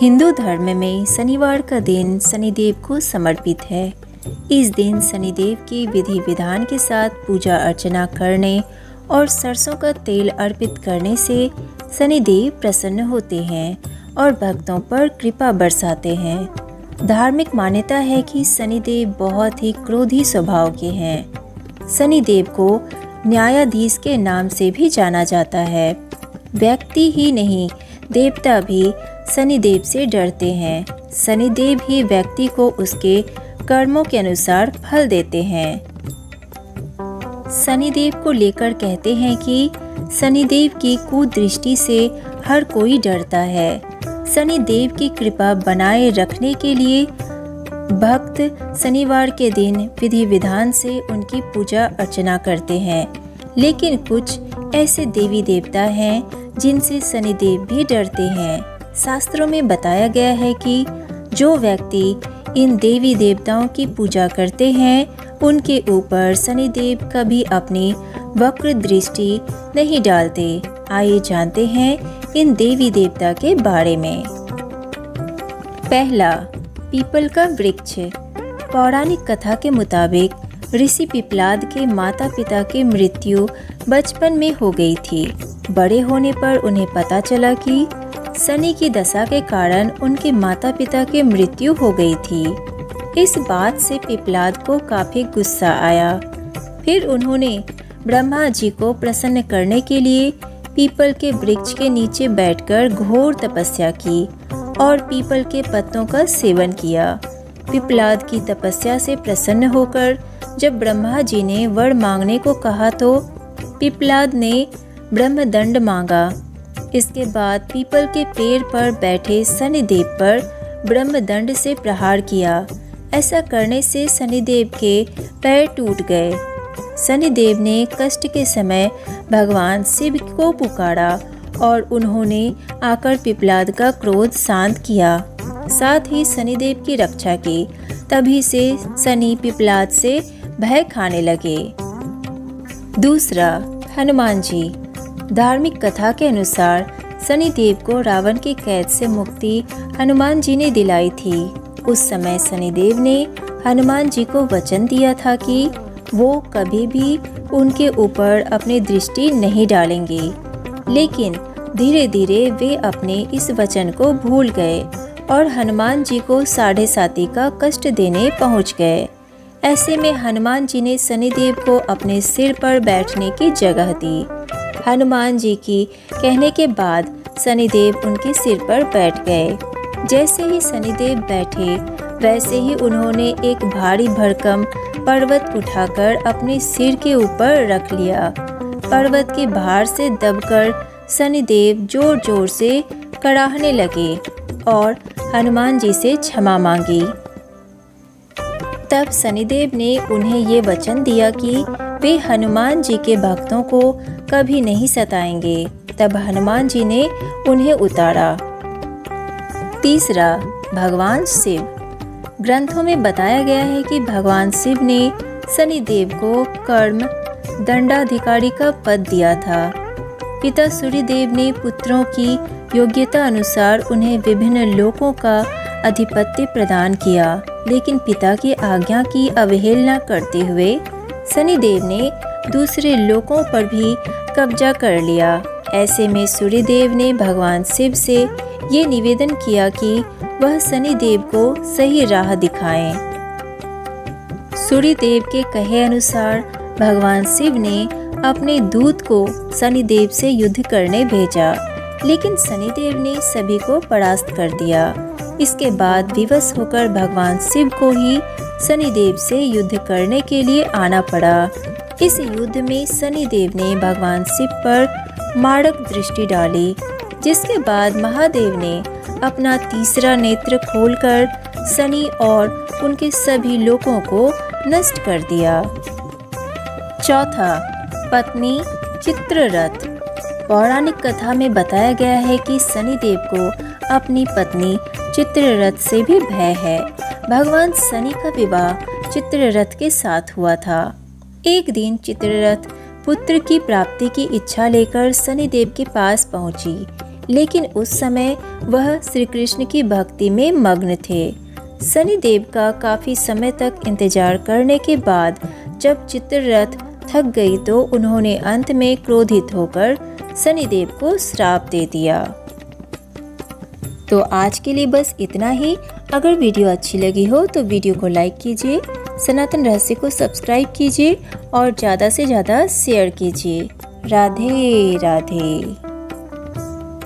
हिंदू धर्म में शनिवार का दिन शनिदेव को समर्पित है। इस दिन शनिदेव की विधि विधान के साथ पूजा अर्चना करने और सरसों का तेल अर्पित करने से शनिदेव प्रसन्न होते हैं और भक्तों पर कृपा बरसाते हैं। धार्मिक मान्यता है कि शनिदेव बहुत ही क्रोधी स्वभाव के हैं। शनिदेव को न्यायाधीश के नाम से भी जाना जाता है। व्यक्ति ही नहीं, देवता भी शनिदेव से डरते हैं। शनिदेव ही व्यक्ति को उसके कर्मों के अनुसार फल देते हैं। शनिदेव को लेकर कहते हैं कि शनिदेव की कुदृष्टि से हर कोई डरता है। शनिदेव की कृपा बनाए रखने के लिए भक्त शनिवार के दिन विधि विधान से उनकी पूजा अर्चना करते हैं। लेकिन कुछ ऐसे देवी देवता हैं जिनसे शनिदेव भी डरते हैं। शास्त्रों में बताया गया है कि जो व्यक्ति इन देवी देवताओं की पूजा करते हैं उनके ऊपर शनिदेव कभी अपनी वक्र दृष्टि नहीं डालते। आइए जानते हैं इन देवी देवता के बारे में। पहला, पीपल का वृक्ष। पौराणिक कथा के मुताबिक ऋषि पिप्पलाद के माता पिता की मृत्यु बचपन में हो गई थी। बड़े होने पर उन्हें पता चला कि शनि की दशा के कारण उनके माता पिता की मृत्यु हो गई थी। इस बात से पिप्पलाद को काफी गुस्सा आया। फिर उन्होंने ब्रह्मा जी को प्रसन्न करने के लिए पीपल के वृक्ष के नीचे बैठकर घोर तपस्या की और पीपल के पत्तों का सेवन किया। पिप्पलाद की तपस्या से प्रसन्न होकर जब ब्रह्मा जी ने वर मांगने को कहा तो पिप्पलाद ने ब्रह्मदंड मांगा। इसके बाद पीपल के पेड़ पर बैठे शनिदेव पर ब्रह्मदंड से प्रहार किया। ऐसा करने से शनिदेव के पैर टूट गए। शनिदेव ने कष्ट के समय भगवान शिव को पुकारा और उन्होंने आकर पिप्पलाद का क्रोध शांत किया। साथ ही शनिदेव की रक्षा की। तभी से शनि पिप्पलाद से भय खाने लगे। दूसरा, हनुमान जी। धार्मिक कथा के अनुसार शनिदेव को रावण की कैद से मुक्ति हनुमान जी ने दिलाई थी। उस समय शनिदेव ने हनुमान जी को वचन दिया था कि वो कभी भी उनके ऊपर अपनी दृष्टि नहीं डालेंगे। लेकिन धीरे धीरे वे अपने इस वचन को भूल गए और हनुमान जी को 7.5 का कष्ट देने पहुंच गए। ऐसे में हनुमान जी ने शनिदेव को अपने सिर पर बैठने की जगह दी। हनुमान जी की कहने के बाद शनिदेव उनके सिर पर बैठ गए। जैसे ही शनिदेव बैठे वैसे ही उन्होंने एक भारी भरकम पर्वत उठाकर अपने सिर के ऊपर रख लिया। पर्वत के भार से दबकर शनिदेव जोर जोर से कराहने लगे और हनुमान जी से क्षमा मांगी। तब शनिदेव ने उन्हें ये वचन दिया कि वे हनुमान जी के भक्तों को कभी नहीं सताएंगे। तब हनुमान जी ने उन्हें उतारा। तीसरा, भगवान शिव। ग्रंथों में बताया गया है कि भगवान शिव ने शनिदेव को कर्म दंडाधिकारी का पद दिया था। पिता सूर्यदेव ने पुत्रों की योग्यता अनुसार उन्हें विभिन्न लोकों का अधिपत्य प्रदान किया। लेकिन पिता की आज्ञा की अवहेलना करते हुए शनिदेव ने दूसरे लोकों पर भी कब्जा कर लिया। ऐसे में सूर्यदेव ने भगवान शिव से ये निवेदन किया कि वह शनिदेव को सही राह दिखाएं। सूर्यदेव के कहे अनुसार भगवान शिव ने अपने दूत को शनिदेव से युद्ध करने भेजा। लेकिन शनिदेव ने सभी को परास्त कर दिया। इसके बाद विवश होकर भगवान शिव को ही शनिदेव से युद्ध करने के लिए आना पड़ा। इस युद्ध में शनिदेव ने भगवान शिव पर मारक दृष्टि डाली, जिसके बाद महादेव ने अपना तीसरा नेत्र खोलकर शनि और उनके सभी लोगों को नष्ट कर दिया। चौथा, पत्नी चित्ररथ। पौराणिक कथा में बताया गया है कि शनिदेव को अपनी पत्नी चित्ररथ से भी भय है। भगवान शनि का विवाह चित्ररथ के साथ हुआ था। एक दिन चित्ररथ पुत्र की प्राप्ति की इच्छा लेकर शनिदेव के पास पहुंची। लेकिन उस समय वह श्री कृष्ण की भक्ति में मग्न थे। शनिदेव का काफ़ी समय तक इंतजार करने के बाद जब चित्ररथ थक गई तो उन्होंने अंत में क्रोधित होकर शनिदेव को श्राप दे दिया। तो आज के लिए बस इतना ही। अगर वीडियो अच्छी लगी हो तो वीडियो को लाइक कीजिए, सनातन रहस्य को सब्सक्राइब कीजिए और ज़्यादा से ज़्यादा शेयर कीजिए। राधे राधे।